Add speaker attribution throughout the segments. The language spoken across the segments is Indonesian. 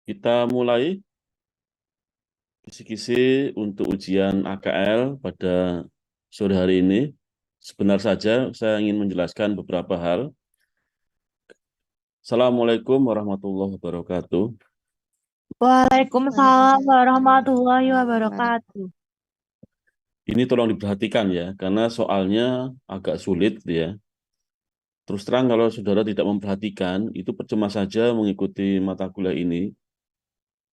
Speaker 1: Kita mulai kisi-kisi untuk ujian AKL pada sore hari ini. Sebentar saja saya ingin menjelaskan beberapa hal. Assalamualaikum warahmatullahi wabarakatuh.
Speaker 2: Waalaikumsalam warahmatullahi wabarakatuh.
Speaker 1: Ini tolong diperhatikan ya, karena soalnya agak sulit gitu ya. Terus terang kalau saudara tidak memperhatikan, itu percuma saja mengikuti mata kuliah ini.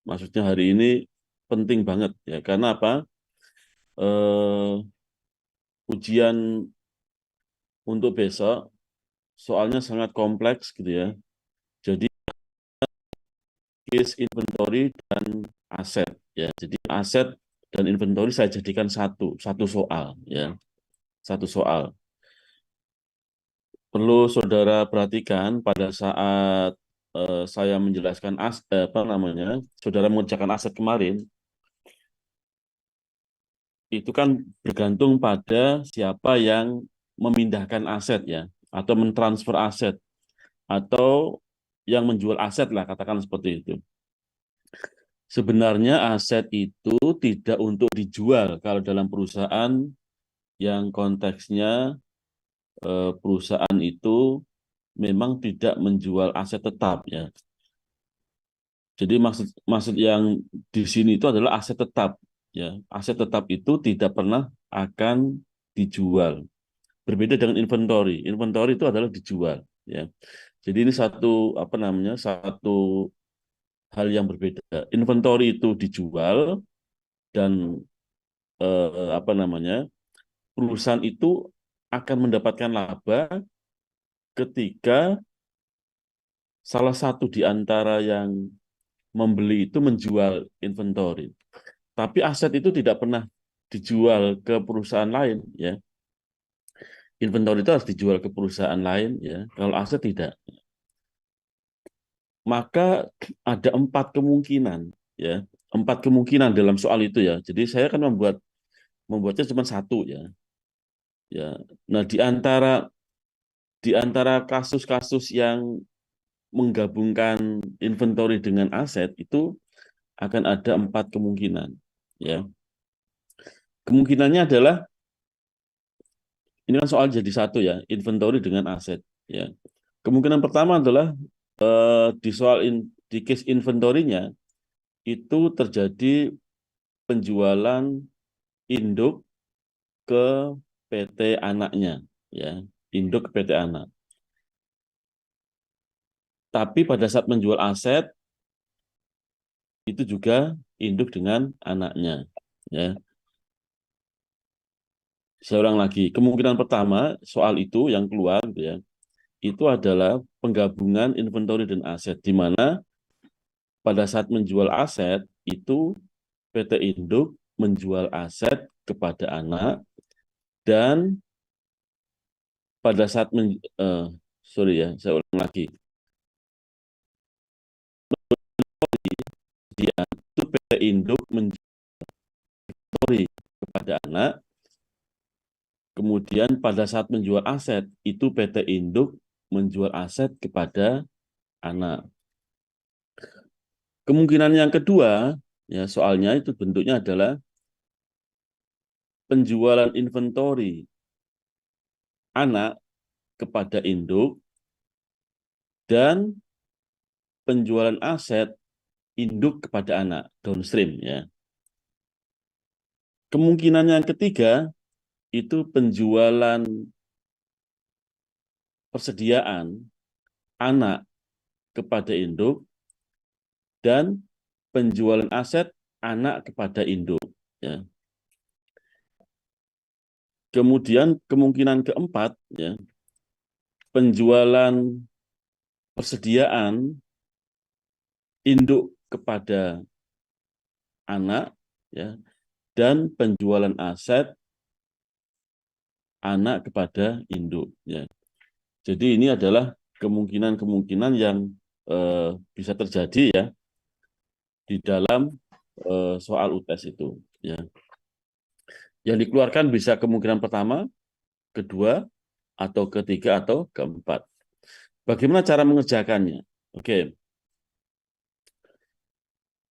Speaker 1: Maksudnya hari ini penting banget ya, karena apa? Ujian untuk besok soalnya sangat kompleks gitu ya. Jadi case inventory dan aset ya. Jadi aset dan inventory saya jadikan satu soal ya. Satu soal. Perlu saudara perhatikan pada saat saya menjelaskan apa namanya, saudara mengerjakan aset kemarin, itu kan bergantung pada siapa yang memindahkan aset ya, atau mentransfer aset, atau yang menjual aset lah, katakan seperti itu. Sebenarnya aset itu tidak untuk dijual kalau dalam perusahaan yang konteksnya perusahaan itu memang tidak menjual aset tetap ya. Jadi maksud maksud yang di sini itu adalah aset tetap ya. Aset tetap itu tidak pernah akan dijual. Berbeda dengan inventory. Inventory itu adalah dijual ya. Jadi ini satu apa namanya? Satu hal yang berbeda. Inventory itu dijual dan apa namanya? Perusahaan itu akan mendapatkan laba ketika salah satu di antara yang membeli itu menjual inventory. Tapi aset itu tidak pernah dijual ke perusahaan lain, ya. Inventory itu harus dijual ke perusahaan lain, ya. Kalau aset tidak, maka ada empat kemungkinan, ya. Empat kemungkinan dalam soal itu, ya. Jadi saya kan membuatnya cuma satu, ya. Ya. Nah, di antara kasus-kasus yang menggabungkan inventory dengan aset itu akan ada empat kemungkinan. Ya, kemungkinannya adalah ini kan soal jadi satu ya, inventory dengan aset. Ya, kemungkinan pertama adalah di case inventory-nya itu terjadi penjualan induk ke PT anaknya, ya, induk ke PT anak. Tapi pada saat menjual aset itu juga induk dengan anaknya, ya. Saya ulang lagi, kemungkinan pertama soal itu yang keluar gitu ya, itu adalah penggabungan inventory dan aset, di mana pada saat menjual aset itu PT induk menjual aset kepada anak dan pada saat sorry ya, saya ulang lagi, dia itu PT induk menjual kepada anak, kemudian pada saat menjual aset itu PT induk menjual aset kepada anak. Kemungkinan yang kedua, ya soalnya itu bentuknya adalah penjualan inventory anak kepada induk dan penjualan aset induk kepada anak, downstream ya. Kemungkinan yang ketiga itu penjualan persediaan anak kepada induk dan penjualan aset anak kepada induk ya. Kemudian kemungkinan keempat ya, penjualan persediaan induk kepada anak ya dan penjualan aset anak kepada induk ya. Jadi ini adalah kemungkinan-kemungkinan yang bisa terjadi ya di dalam soal UTS itu ya. Yang dikeluarkan bisa kemungkinan pertama, kedua, atau ketiga, atau keempat. Bagaimana cara mengerjakannya? Oke.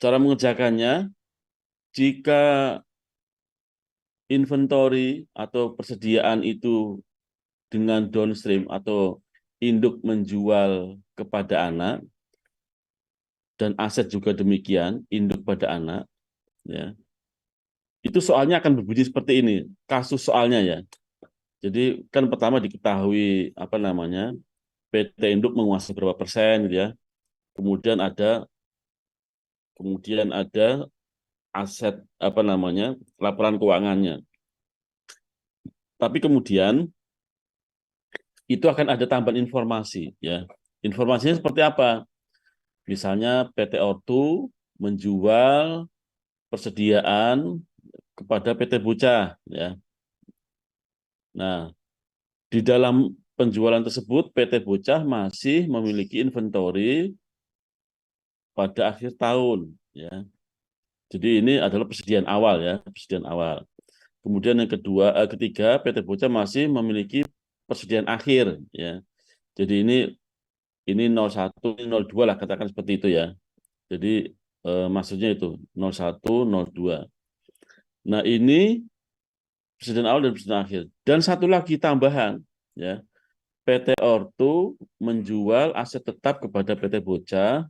Speaker 1: Cara mengerjakannya, jika inventory atau persediaan itu dengan downstream atau induk menjual kepada anak, dan aset juga demikian, induk pada anak, ya, itu soalnya akan berbunyi seperti ini, kasus soalnya ya. Jadi kan pertama diketahui apa namanya PT induk menguasai berapa persen gitu ya. Kemudian ada aset apa namanya laporan keuangannya. Tapi kemudian itu akan ada tambahan informasi ya. Informasinya seperti apa? Misalnya PT Ortu menjual persediaan kepada PT Bocah ya. Nah, di dalam penjualan tersebut PT Bocah masih memiliki inventory pada akhir tahun ya. Jadi ini adalah persediaan awal ya, persediaan awal. Kemudian yang ketiga PT Bocah masih memiliki persediaan akhir ya. Jadi ini 01, ini 02 lah katakan seperti itu ya. Jadi maksudnya itu 01, 02. Nah, ini persediaan awal dan persediaan akhir. Dan satu lagi tambahan ya. PT Ortu menjual aset tetap kepada PT Bocah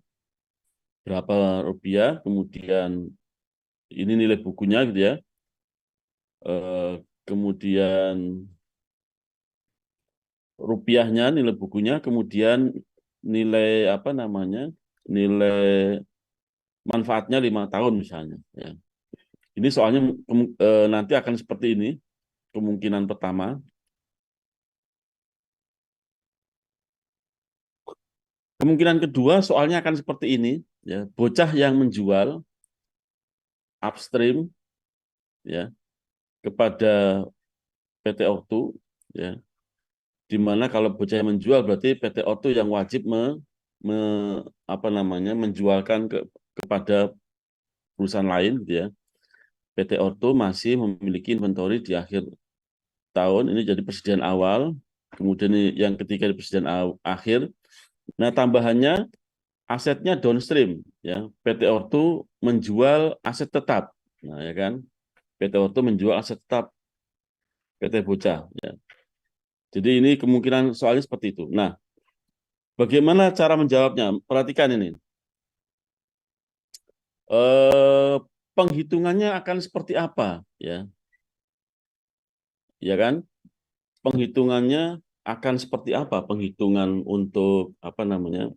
Speaker 1: berapa rupiah, kemudian ini nilai bukunya gitu ya. Kemudian rupiahnya, nilai bukunya, kemudian nilai apa namanya, nilai manfaatnya 5 tahun misalnya. Ya. Ini soalnya nanti akan seperti ini, kemungkinan pertama. Kemungkinan kedua soalnya akan seperti ini, ya, bocah yang menjual upstream ya kepada PT Ortu, ya, di mana kalau bocah yang menjual berarti PT Ortu yang wajib apa namanya menjualkan kepada perusahaan lain, gitu ya. PT Ortu masih memiliki inventory di akhir tahun, ini jadi persediaan awal, kemudian yang ketiga di persediaan akhir. Nah, tambahannya asetnya downstream, ya. PT Ortu menjual aset tetap, nah ya kan. PT Ortu menjual aset tetap PT Bocah, ya. Jadi ini kemungkinan soalnya seperti itu. Nah, bagaimana cara menjawabnya? Perhatikan ini. Eh, Penghitungannya akan seperti apa, ya? Ya kan? Penghitungannya akan seperti apa? Penghitungan untuk apa namanya?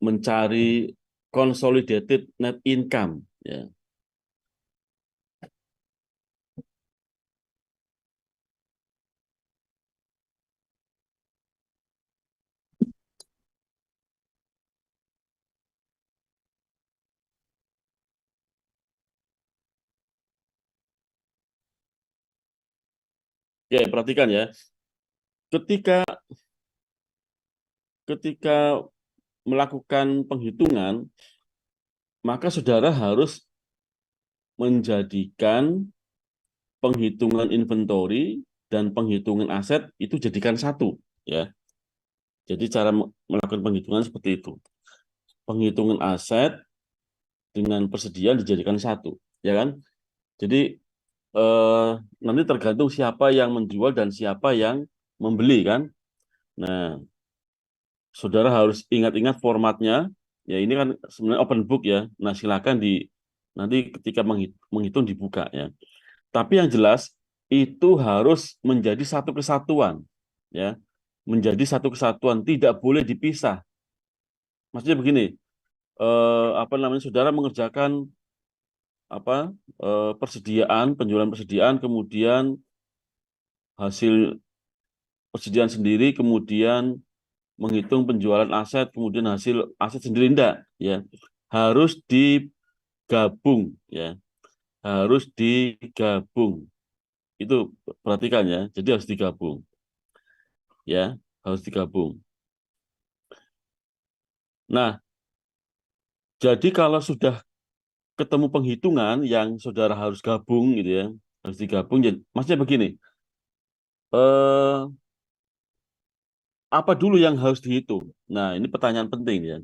Speaker 1: Mencari consolidated net income, ya. Oke, perhatikan ya. Ketika ketika melakukan penghitungan, maka saudara harus menjadikan penghitungan inventory dan penghitungan aset itu jadikan satu, ya. Jadi cara melakukan penghitungan seperti itu. Penghitungan aset dengan persediaan dijadikan satu, ya kan? Jadi eh, nanti tergantung siapa yang menjual dan siapa yang membeli kan. Nah, saudara harus ingat-ingat formatnya. Ya ini kan sebenarnya open book ya. Nah, silakan nanti ketika menghitung dibuka ya. Tapi yang jelas itu harus menjadi satu kesatuan, ya. Menjadi satu kesatuan, tidak boleh dipisah. Maksudnya begini, apa namanya, saudara mengerjakan apa persediaan, penjualan persediaan, kemudian hasil persediaan sendiri, kemudian menghitung penjualan aset, kemudian hasil aset sendiri enggak, ya. Harus digabung, ya. Harus digabung. Itu perhatikan ya. Jadi harus digabung, ya. Harus digabung. Nah, jadi kalau sudah ketemu penghitungan yang saudara harus gabung gitu ya, harus digabung. Jadi, maksudnya begini, eh, apa dulu yang harus dihitung? Nah, ini pertanyaan penting ya.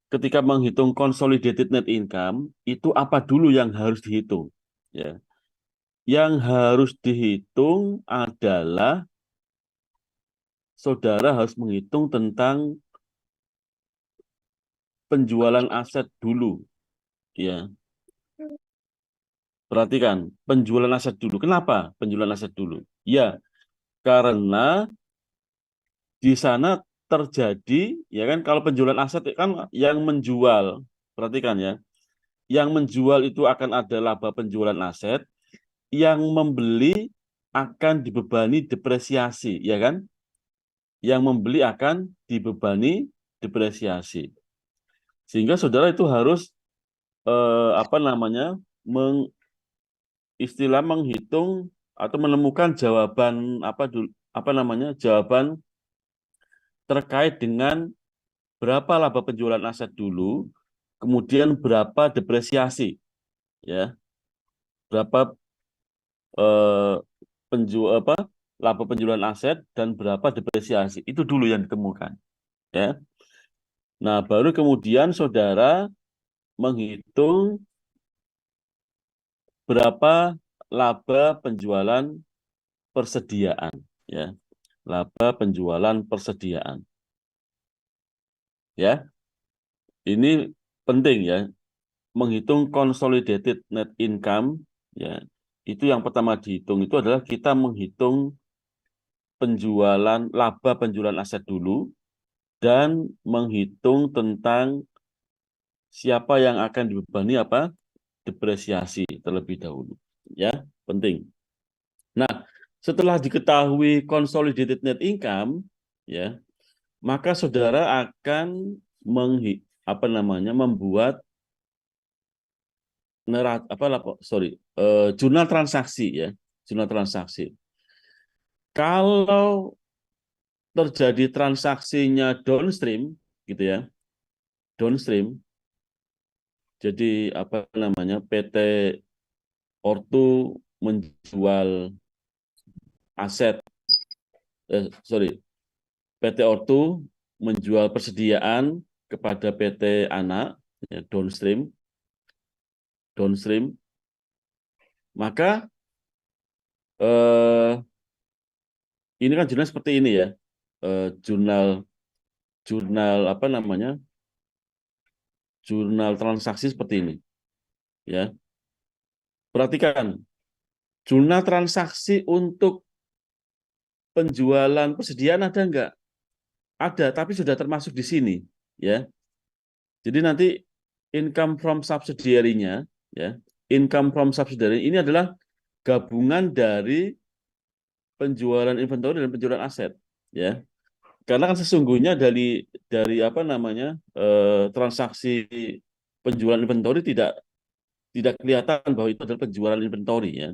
Speaker 1: ketika menghitung consolidated net income itu apa dulu yang harus dihitung? Ya, yang harus dihitung adalah saudara harus menghitung tentang penjualan aset dulu. Ya, perhatikan penjualan aset dulu. Kenapa penjualan aset dulu? Ya, karena di sana terjadi, ya kan, kalau penjualan aset kan yang menjual, perhatikan ya, yang menjual itu akan ada laba penjualan aset, yang membeli akan dibebani depresiasi, ya kan? Yang membeli akan dibebani depresiasi. Sehingga saudara itu harus apa namanya, istilah menghitung atau menemukan jawaban apa dulu, apa namanya, jawaban terkait dengan berapa laba penjualan aset dulu, kemudian berapa depresiasi, ya, berapa eh, penjual apa laba penjualan aset dan berapa depresiasi itu dulu yang ditemukan, ya. Nah, baru kemudian saudara menghitung berapa laba penjualan persediaan, ya, laba penjualan persediaan, ya. Ini penting ya, menghitung consolidated net income, ya. Itu yang pertama dihitung itu adalah kita menghitung penjualan laba penjualan aset dulu dan menghitung tentang siapa yang akan dibebani apa depresiasi terlebih dahulu, ya, penting. Nah, setelah diketahui consolidated net income, ya, maka saudara akan apa namanya, membuat jurnal transaksi, ya, jurnal transaksi. Kalau terjadi transaksinya downstream, gitu ya, downstream, jadi apa namanya, PT Ortu menjual aset, PT Ortu menjual persediaan kepada PT Anak, ya, downstream, downstream, maka eh, ini kan jurnal seperti ini ya, jurnal jurnal apa namanya, jurnal transaksi seperti ini, ya. Perhatikan, jurnal transaksi untuk penjualan persediaan ada enggak? Ada, tapi sudah termasuk di sini, ya. Jadi nanti income from subsidiary-nya, ya, income from subsidiary ini adalah gabungan dari penjualan inventory dan penjualan aset, ya. Karena kan sesungguhnya dari apa namanya, transaksi penjualan inventory tidak tidak kelihatan bahwa itu adalah penjualan inventory, ya.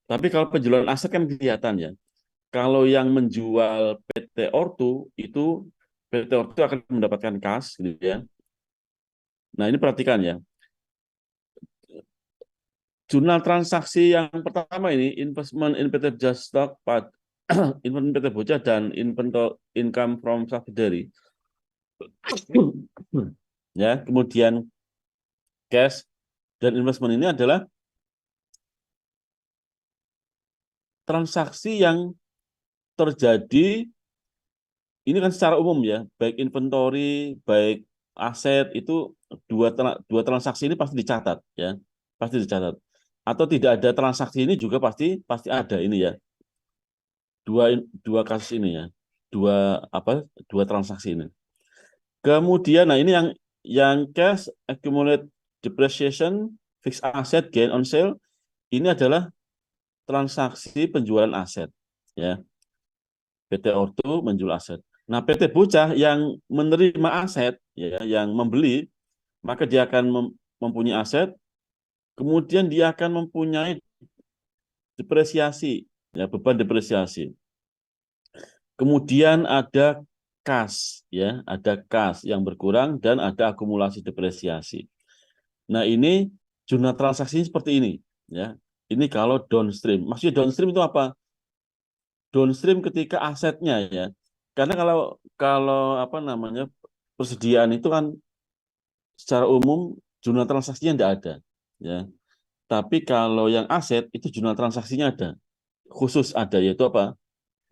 Speaker 1: Tapi kalau penjualan aset kan kelihatan, ya. Kalau yang menjual PT Ortu itu PT Ortu akan mendapatkan kas, gitu ya. Nah, ini perhatikan ya. Jurnal transaksi yang pertama ini, investment in PT Just Stock, investment PT Bocah dan income from subsidiary. Ya, kemudian cash dan investment ini adalah transaksi yang terjadi ini kan secara umum ya, baik inventory, baik aset itu dua transaksi ini pasti dicatat, ya, pasti dicatat. Atau tidak ada transaksi ini juga pasti pasti ada ini ya, dua kasus ini ya, dua transaksi ini. Kemudian, nah ini yang cash accumulate depreciation fixed asset gain on sale ini adalah transaksi penjualan aset, ya. PT Ortu menjual aset. Nah, PT Bocah yang menerima aset, ya, yang membeli, maka dia akan mempunyai aset, kemudian dia akan mempunyai depresiasi, ya, beban depresiasi. Kemudian ada kas, ya, ada kas yang berkurang dan ada akumulasi depresiasi. Nah, ini jurnal transaksi seperti ini, ya. Ini kalau downstream. Maksudnya downstream itu apa? Downstream ketika asetnya, ya. Karena kalau kalau apa namanya, persediaan itu kan secara umum jurnal transaksinya tidak ada, ya. Tapi kalau yang aset itu jurnal transaksinya ada, khusus ada, yaitu apa?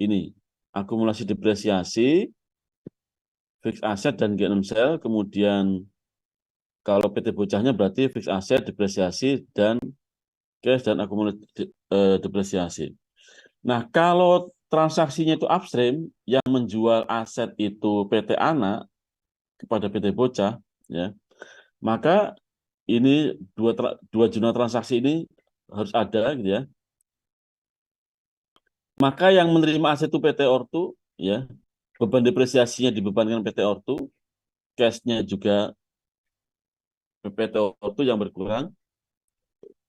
Speaker 1: Ini akumulasi depresiasi, fixed asset dan gain on sale, kemudian kalau PT Bocahnya berarti fixed asset, depresiasi, dan cash dan akumulasi depresiasi. Nah, kalau transaksinya itu upstream, yang menjual aset itu PT Anak kepada PT Bocah, ya, maka ini dua jurnal transaksi ini harus ada, gitu ya. Maka yang menerima aset itu PT Ortu, ya, beban depresiasinya dibebankan PT Ortu, cash-nya juga PT Ortu yang berkurang.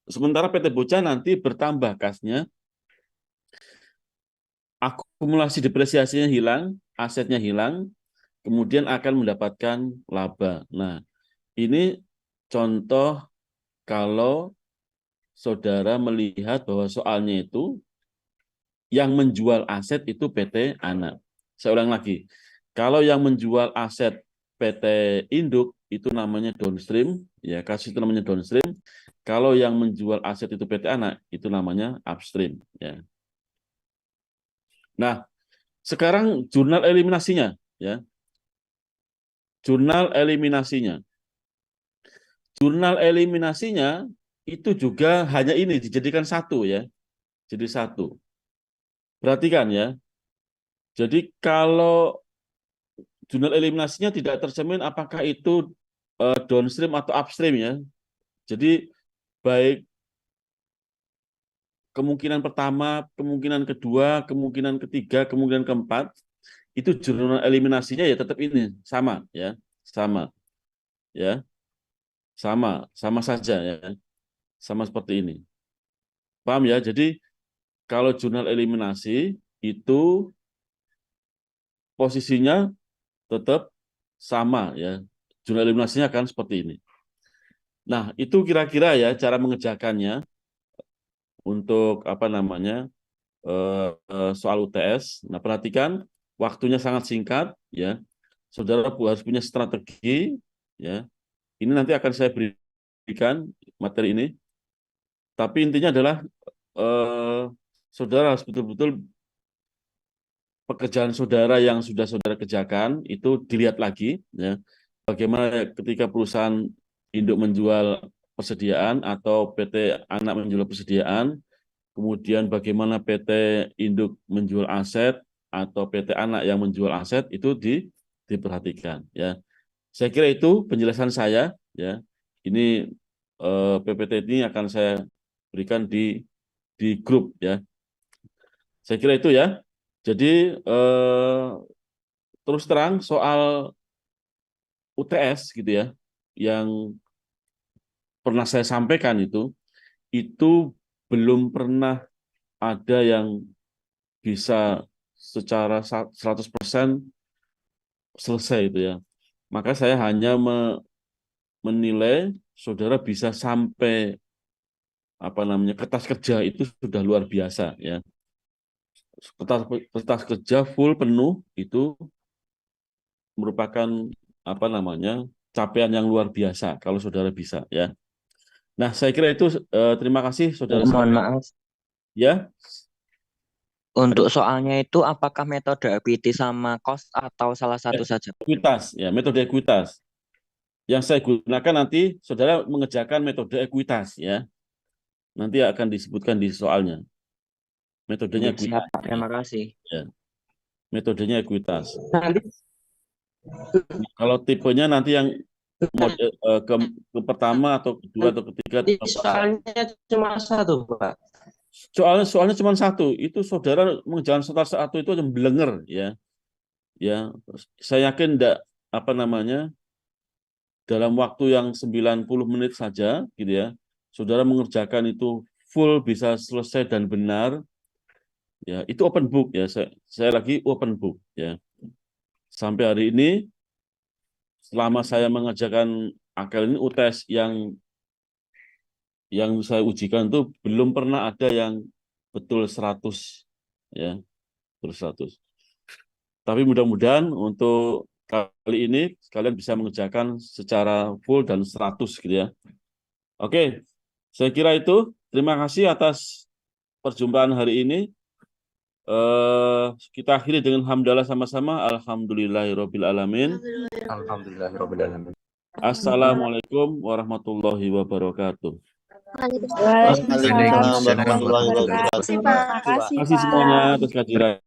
Speaker 1: Sementara PT Bocah nanti bertambah kasnya, akumulasi depresiasinya hilang, asetnya hilang, kemudian akan mendapatkan laba. Nah, ini contoh kalau saudara melihat bahwa soalnya itu yang menjual aset itu PT Anak. Saya ulang lagi, kalau yang menjual aset PT Induk itu namanya downstream, ya kasus itu namanya downstream. Kalau yang menjual aset itu PT Anak itu namanya upstream, ya. Nah, sekarang jurnal eliminasinya, ya. Jurnal eliminasinya. Jurnal eliminasinya itu juga hanya ini dijadikan satu, ya. Jadi satu. Perhatikan, ya. Jadi kalau jurnal eliminasinya tidak tercermin apakah itu downstream atau upstream, ya. Jadi baik kemungkinan pertama, kemungkinan kedua, kemungkinan ketiga, kemungkinan keempat, itu jurnal eliminasinya ya tetap ini sama, ya, sama, ya, sama saja, ya, sama seperti ini. Paham, ya? Jadi kalau jurnal eliminasi itu posisinya tetap sama, ya, jurnal eliminasinya akan seperti ini. Nah, itu kira-kira ya cara mengerjakannya untuk apa namanya soal UTS. Nah, perhatikan waktunya sangat singkat, ya. Saudara harus punya strategi, ya. Ini nanti akan saya berikan materi ini. Tapi intinya adalah eh, saudara harus betul-betul pekerjaan saudara yang sudah saudara kerjakan itu dilihat lagi, ya. Bagaimana ketika perusahaan induk menjual persediaan atau PT Anak menjual persediaan, kemudian bagaimana PT induk menjual aset atau PT Anak yang menjual aset itu diperhatikan, ya. Saya kira itu penjelasan saya, ya. Ini PPT ini akan saya berikan di grup, ya. Saya kira itu, ya. Jadi terus terang soal UTS gitu, ya, yang pernah saya sampaikan itu belum pernah ada yang bisa secara 100% selesai itu, ya. Maka saya hanya menilai saudara bisa sampai apa namanya kertas kerja itu sudah luar biasa, ya. Kertas kerja full penuh itu merupakan apa namanya capaian yang luar biasa kalau saudara bisa, ya. Nah, saya kira itu terima kasih saudara
Speaker 3: Mohon
Speaker 1: sekalian,
Speaker 3: maaf,
Speaker 1: ya.
Speaker 3: untuk soalnya itu apakah metode APT sama cost atau salah satu saja?
Speaker 1: Ekuitas, ya, metode ekuitas. Yang saya gunakan nanti saudara mengerjakan metode ekuitas, ya. Nanti akan disebutkan di soalnya. Metodenya
Speaker 3: Oke, siap,
Speaker 1: ekuitas,
Speaker 3: Pak.
Speaker 1: ya.
Speaker 3: Terima kasih.
Speaker 1: Ya. Metodenya ekuitas.
Speaker 3: Nanti
Speaker 1: Kalau tipenya nanti yang mode, ke pertama atau kedua atau ketiga terpaksa.
Speaker 3: soalnya cuma satu, Pak.
Speaker 1: Soalnya cuma satu. Itu saudara mengerjakan satu itu aja belenger, ya. Ya, saya yakin enggak apa namanya dalam waktu yang 90 menit saja, gitu ya. Saudara mengerjakan itu full bisa selesai dan benar, ya. Itu open book, ya. Saya lagi open book, ya. Sampai hari ini selama saya mengerjakan akal ini UTS yang saya ujikan itu belum pernah ada yang betul 100, ya, betul 100. Tapi mudah-mudahan untuk kali ini kalian bisa mengerjakan secara full dan 100 gitu ya. Oke, saya kira itu. Terima kasih atas perjumpaan hari ini. Kita akhiri dengan hamdalah sama-sama. Alhamdulillahirabbil alamin.
Speaker 4: Alhamdulillahirobbilalamin.
Speaker 1: Assalamualaikum warahmatullahi wabarakatuh.
Speaker 2: Waalaikumsalam
Speaker 4: Waalaikumsalam
Speaker 2: warahmatullahi
Speaker 4: warahmatullahi
Speaker 2: wabarakatuh.
Speaker 4: wabarakatuh.
Speaker 2: Terima kasih,
Speaker 1: Terima kasih
Speaker 2: Pak.
Speaker 1: semuanya atas kehadiran.